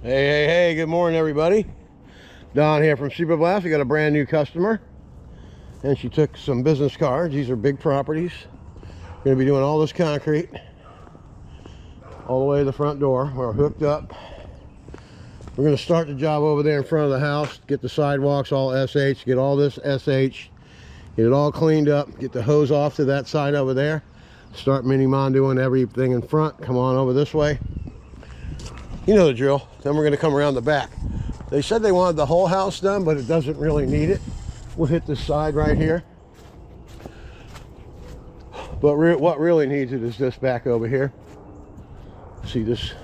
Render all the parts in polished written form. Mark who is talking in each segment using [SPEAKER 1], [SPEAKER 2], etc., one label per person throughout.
[SPEAKER 1] Hey, good morning, everybody. Don here from Superblast. We got a brand new customer, and she took some business cards. These are big properties. Going to be doing all this concrete all the way to the front door. We're hooked up. We're going to start the job over there in front of the house, get the sidewalks all SH, get all this SH, get it all cleaned up, get the hose off to that side over there, start Mini-Mon doing everything in front. Come on over this way. You know the drill. Then we're going to come around the back. They said they wanted the whole house done, but it doesn't really need it. We'll hit this side right here. But what really needs it is this back over here. See this?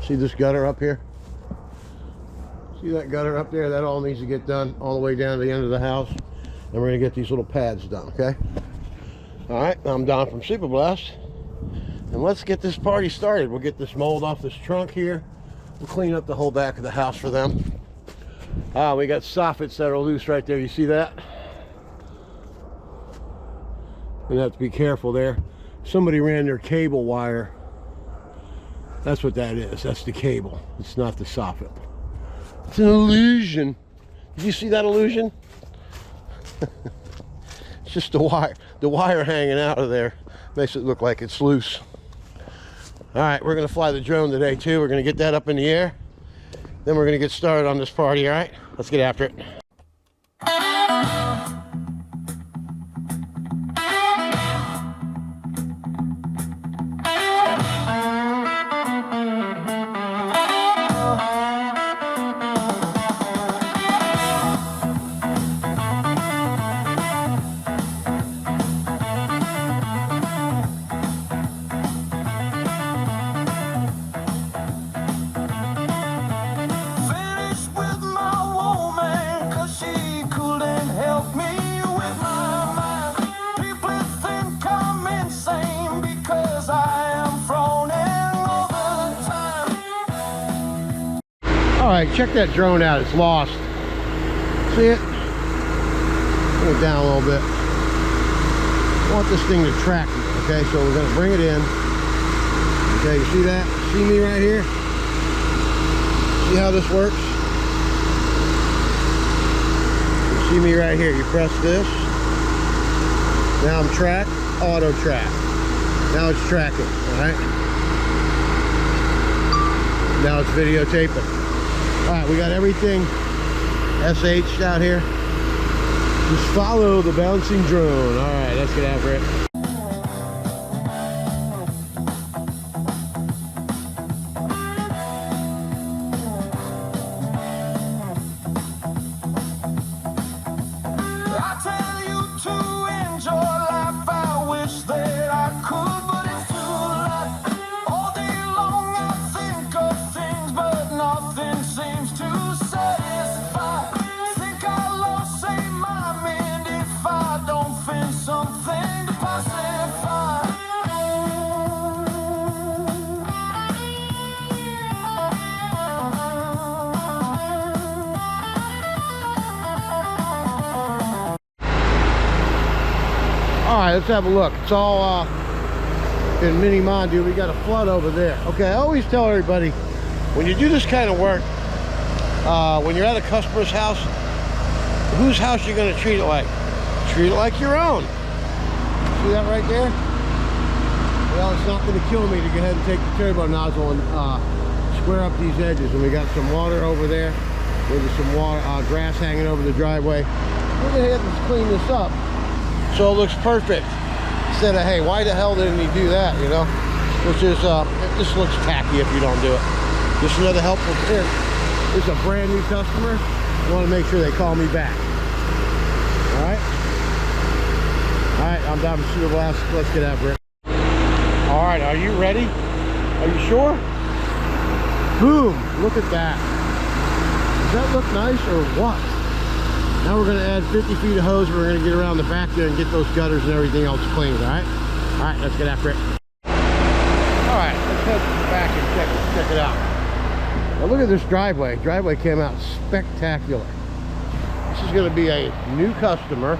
[SPEAKER 1] See this gutter up here? See that gutter up there? That all needs to get done all the way down to the end of the house. And we're going to get these little pads done, okay? All right, I'm Don from Superblast. And let's get this party started. We'll get this mold off this trunk here. We'll clean up the whole back of the house for them. We got soffits that are loose right there. You see that? You have to be careful there. Somebody ran their cable wire. That's what that is. That's the cable. It's not the soffit. It's an illusion. Did you see that illusion? It's just the wire. The wire hanging out of there makes it look like it's loose. All right, we're going to fly the drone today too. We're going to get that up in the air. Then we're going to get started on this party, all right? Let's get after it. All right, check that drone out. It's lost. See it? Bring it down a little bit. I want this thing to track me, okay? So we're gonna bring it in. Okay, you see that? See me right here? See how this works? You see me right here. You press this. Now I'm tracked, auto track. Now it's tracking, all right? Now it's videotaping. All right, we got everything SH'd out here. Just follow the bouncing drone. All right, let's get after it.
[SPEAKER 2] I tell you to enjoy life. I wish that I could, but it's too late. All day long I think of things, but nothing seems to satisfy. Think I lost, say my mind if I don't find something to pacify.
[SPEAKER 1] All right, let's have a look. It's all in Mini-Mon, dude. We got a flood over there. Okay, I always tell everybody, when you do this kind of work, when you're at a customer's house, whose house you're going to treat it like? Treat it like your own. See that right there? Well, it's not going to kill me to go ahead and take the turbo nozzle and square up these edges. And we got some water over there. There's some water, grass hanging over the driveway. We're going to have to clean this up so it looks perfect. Instead of, hey, why the hell didn't he do that, you know? Which is, it just looks tacky if you don't do it. Just another helpful tip. This is a brand new customer. I want to make sure they call me back. All right? All right, I'm Don from Superblast. Let's get after it. All right, are you ready? Are you sure? Boom, look at that. Does that look nice or what? Now we're going to add 50 feet of hose. We're going to get around the back there and get those gutters and everything else cleaned, all right? All right, let's get after it. All right, let's head to the back and check it out. Now look at this driveway. Driveway came out spectacular. This is going to be a new customer,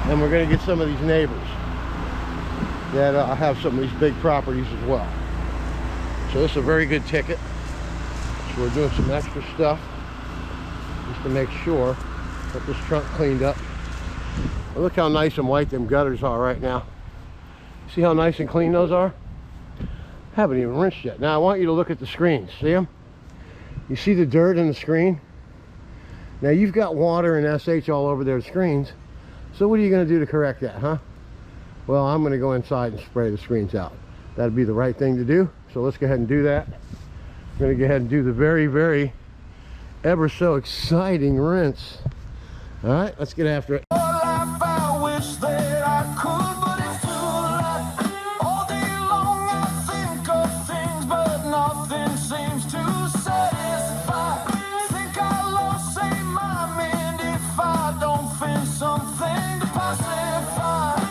[SPEAKER 1] and we're going to get some of these neighbors that have some of these big properties as well. So this is a very good ticket. So we're doing some extra stuff just to make sure. Get this trunk cleaned up. But look how nice and white them gutters are right now. See how nice and clean those are? Haven't even rinsed yet. Now I want you to look at the screens. See them? You see the dirt in the screen? Now you've got water and SH all over their screens. So what are you going to do to correct that, huh? Well, I'm going to go inside and spray the screens out. That'd be the right thing to do. So let's go ahead and do that. I'm going to go ahead and do the very, very ever so exciting rinse. All right, let's get after it.
[SPEAKER 2] I wish that I could, but it's too late. All day long I think of things, but nothing seems to satisfy. Think I lost, say, my mind if I don't find something to pacify.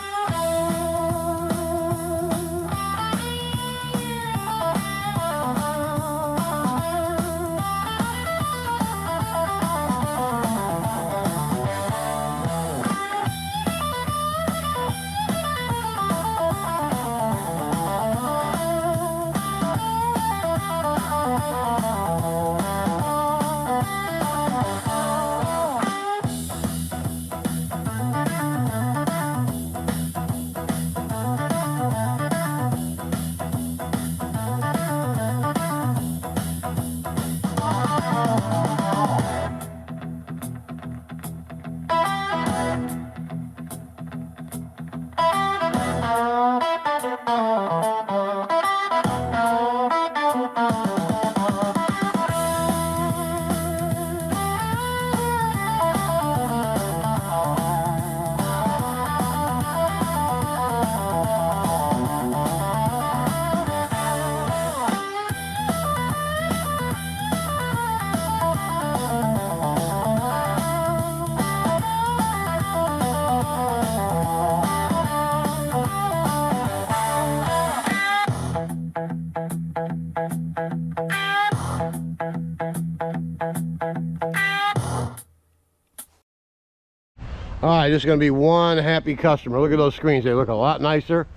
[SPEAKER 1] All right, this is going to be one happy customer. Look at those screens. They look a lot nicer.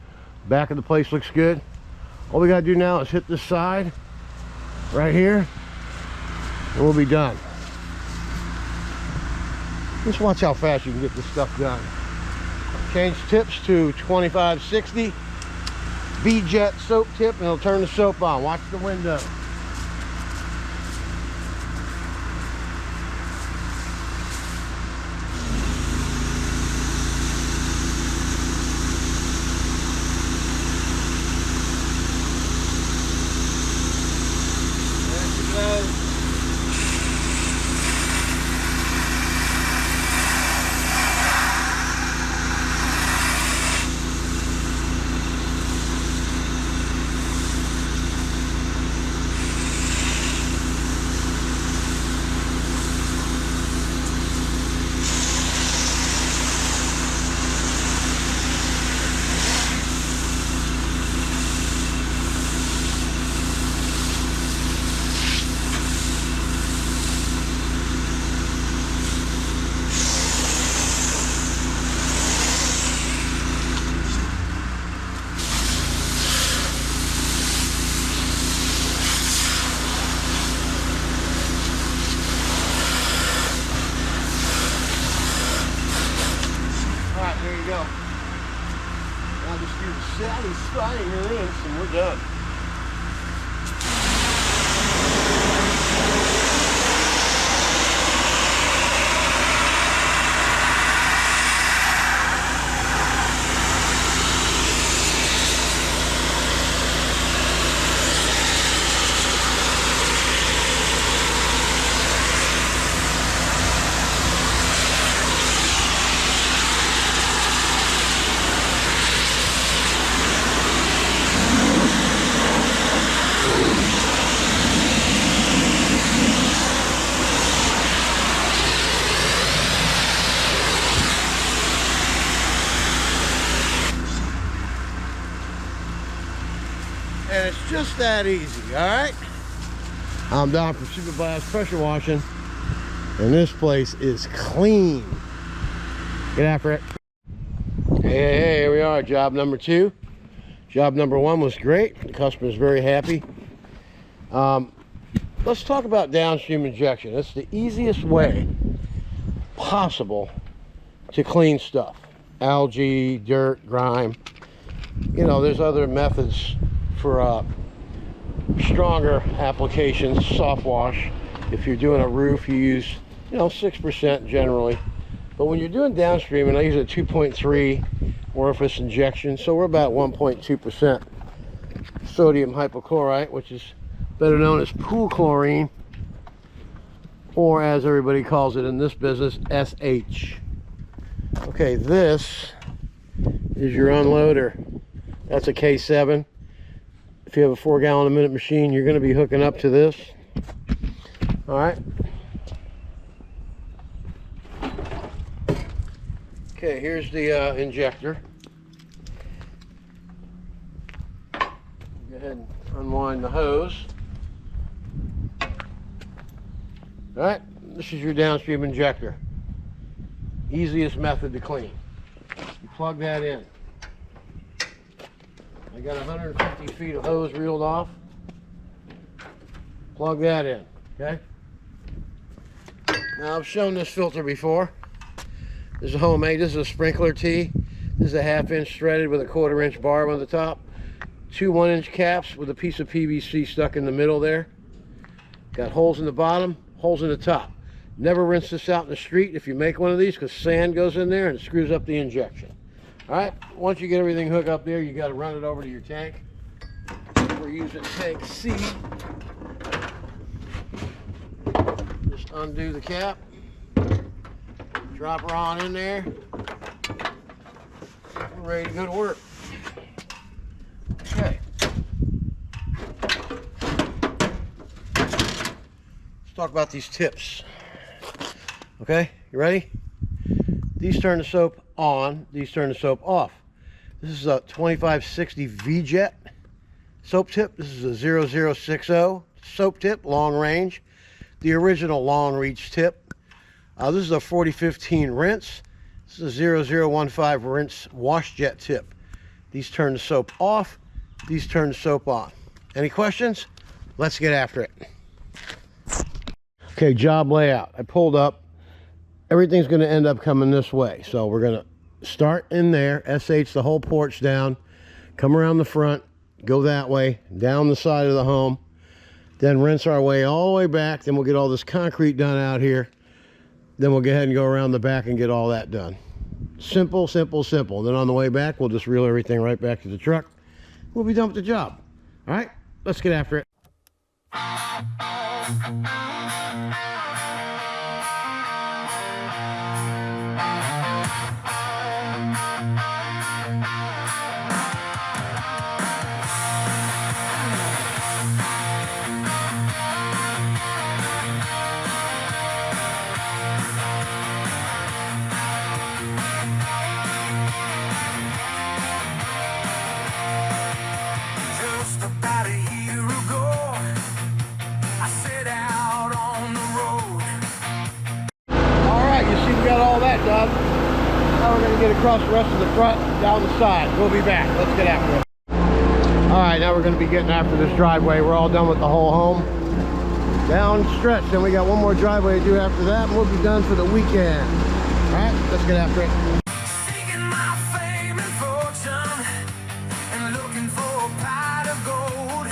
[SPEAKER 1] Back of the place looks good. All we got to do now is hit this side right here, and we'll be done. Just watch how fast you can get this stuff done. Change tips to 2560. V-Jet soap tip, and it'll turn the soap on. Watch the window. Now just do the satisfying rinse and we're done. And it's just that easy, all right? I'm Don from Superblast Pressure Washing, and this place is clean. Get after it. Hey, here we are, job number 2. Job number 1 was great. The customer's very happy. Let's talk about downstream injection. It's the easiest way possible to clean stuff. Algae, dirt, grime. You know, there's other methods for stronger applications. Soft wash. If you're doing a roof, you use, you know, 6% generally. But when you're doing downstream, and I use a 2.3 orifice injection, so we're about 1.2% sodium hypochlorite, which is better known as pool chlorine, or as everybody calls it in this business, SH. Okay, this is your unloader. That's a K7. If you have a 4 gallon a minute machine, you're going to be hooking up to this. All right. Okay, here's the injector. Go ahead and unwind the hose. All right, this is your downstream injector. Easiest method to clean. You plug that in. I got 150 feet of hose reeled off. Plug that in, okay? Now, I've shown this filter before. This is a homemade. This is a sprinkler tee. This is a 1/2 inch threaded with a 1/4 inch barb on the top. 2 1-inch caps with a piece of PVC stuck in the middle there. Got holes in the bottom, holes in the top. Never rinse this out in the street if you make one of these, because sand goes in there and it screws up the injection. All right, once you get everything hooked up there, you got to run it over to your tank. We're using tank C. Just undo the cap, drop her on in there. We're ready to go to work. Okay. Let's talk about these tips. Okay, you ready? These turn the soap on, these turn the soap off. This is a 2560 V-Jet soap tip. This is a 0060 soap tip, long range. The original long reach tip. This is a 4015 rinse. This is a 0015 rinse wash jet tip. These turn the soap off, these turn the soap on. Any questions? Let's get after it. Okay, job layout. I pulled up. Everything's going to end up coming this way. So we're going to start in there, SH the whole porch down, come around the front, go that way, down the side of the home, then rinse our way all the way back. Then we'll get all this concrete done out here. Then we'll go ahead and go around the back and get all that done. Simple, simple, simple. Then on the way back, we'll just reel everything right back to the truck. We'll be done with the job. All right, let's get after it.
[SPEAKER 2] Just about a year ago, I set out on the road.
[SPEAKER 1] All right, you see we got all that done. Now we're going to get across the rest of the front, down the side. We'll be back. Let's get after it. All right, now we're going to be getting after this driveway. We're all done with the whole home. Down stretch. Then we got one more driveway to do after that, and we'll be done for the weekend. All right, let's get after it.
[SPEAKER 2] Seeking my fame and fortune, and looking for a pot of gold.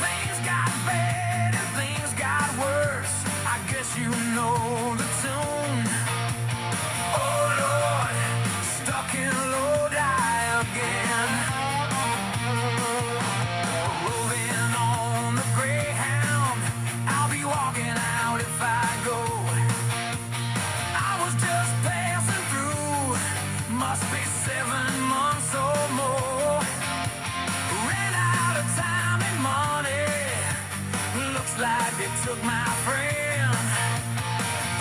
[SPEAKER 2] Things got bad and things got worse. I guess you know the tune. Oh Lord, stuck in Lodi again. Rolling on the Greyhound, I'll be walking out if I go. I was just passing through, must be 7 months or more. Ran out of time and money, looks like they took my friend.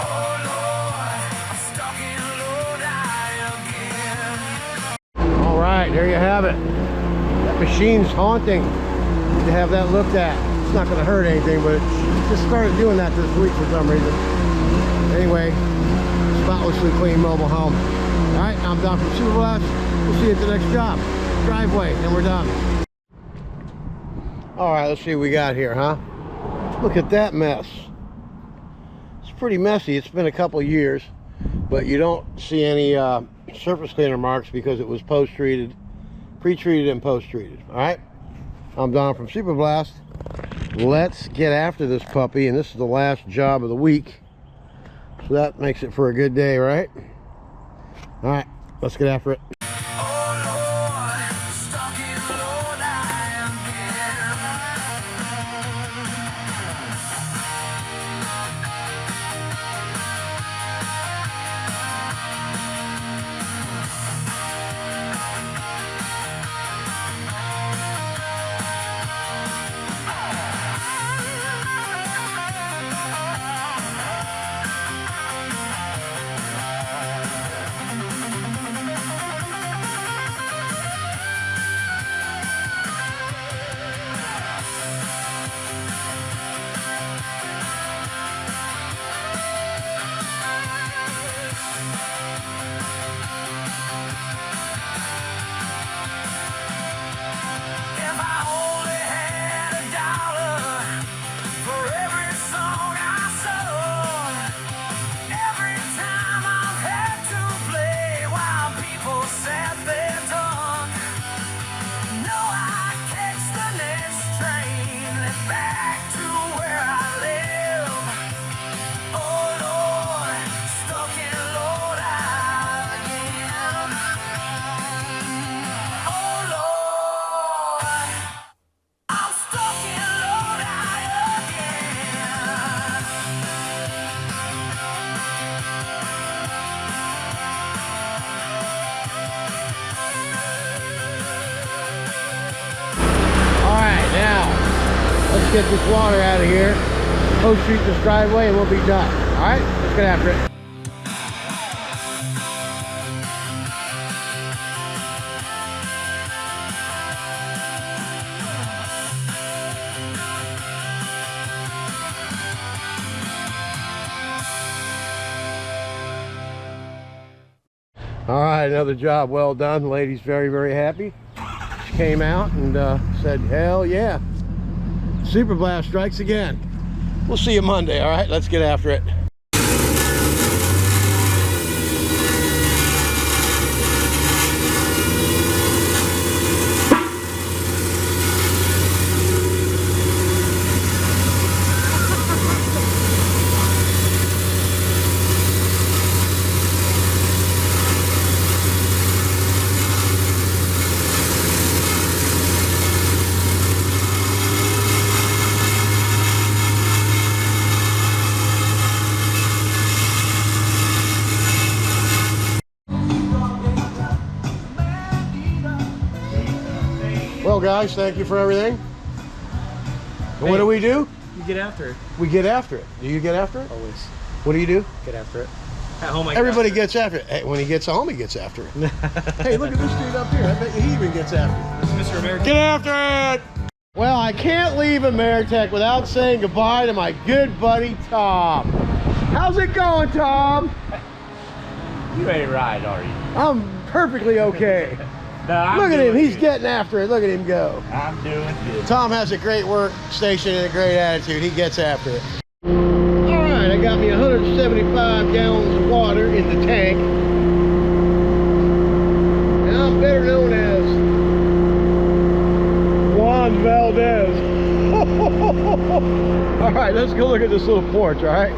[SPEAKER 2] Oh Lord, I'm stuck in Lodi again.
[SPEAKER 1] All right, there you have it. That machine's haunting. Need to have that looked at. It's not going to hurt anything, but it just started doing that this week for some reason. Anyway, spotlessly clean mobile home. All right, I'm Don from Superblast. We'll see you at the next job. Driveway, and we're done. All right, let's see what we got here, huh? Look at that mess. It's pretty messy. It's been a couple of years, but you don't see any surface cleaner marks because it was post-treated, pre-treated and post-treated. All right, I'm Don from Super Blast. Let's get after this puppy, and this is the last job of the week, so that makes it for a good day, right? All right, let's get after it. Let's get this water out of here, post-treat this driveway, and we'll be done. All right, let's get after it. All right, another job well done. The lady's very, very happy. She came out and said, hell yeah. Super Blast strikes again. We'll see you Monday, all right? Let's get after it. Well, guys, thank you for everything. And what do we do?
[SPEAKER 3] You get after it.
[SPEAKER 1] We get after it. Do you get after it?
[SPEAKER 3] Always.
[SPEAKER 1] What do you do?
[SPEAKER 3] Get after it. At home,
[SPEAKER 1] Everybody gets after it. Hey, when he gets home, he gets after it. Hey, look at this dude up here. I bet you he even gets after it.
[SPEAKER 3] This is Mr. America.
[SPEAKER 1] Get after it! Well, I can't leave Ameritech without saying goodbye to my good buddy, Tom. How's it going, Tom?
[SPEAKER 3] You ain't right, are you?
[SPEAKER 1] I'm perfectly okay.
[SPEAKER 3] No, I'm
[SPEAKER 1] Look at him,
[SPEAKER 3] doing
[SPEAKER 1] he's
[SPEAKER 3] good.
[SPEAKER 1] getting after it. Look at him go.
[SPEAKER 3] I'm doing good.
[SPEAKER 1] Tom has a great workstation and a great attitude. He gets after it. All right, I got me 175 gallons of water in the tank. And I'm better known as Juan Valdez. All right, let's go look at this little porch, all right?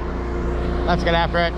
[SPEAKER 1] Let's get after it.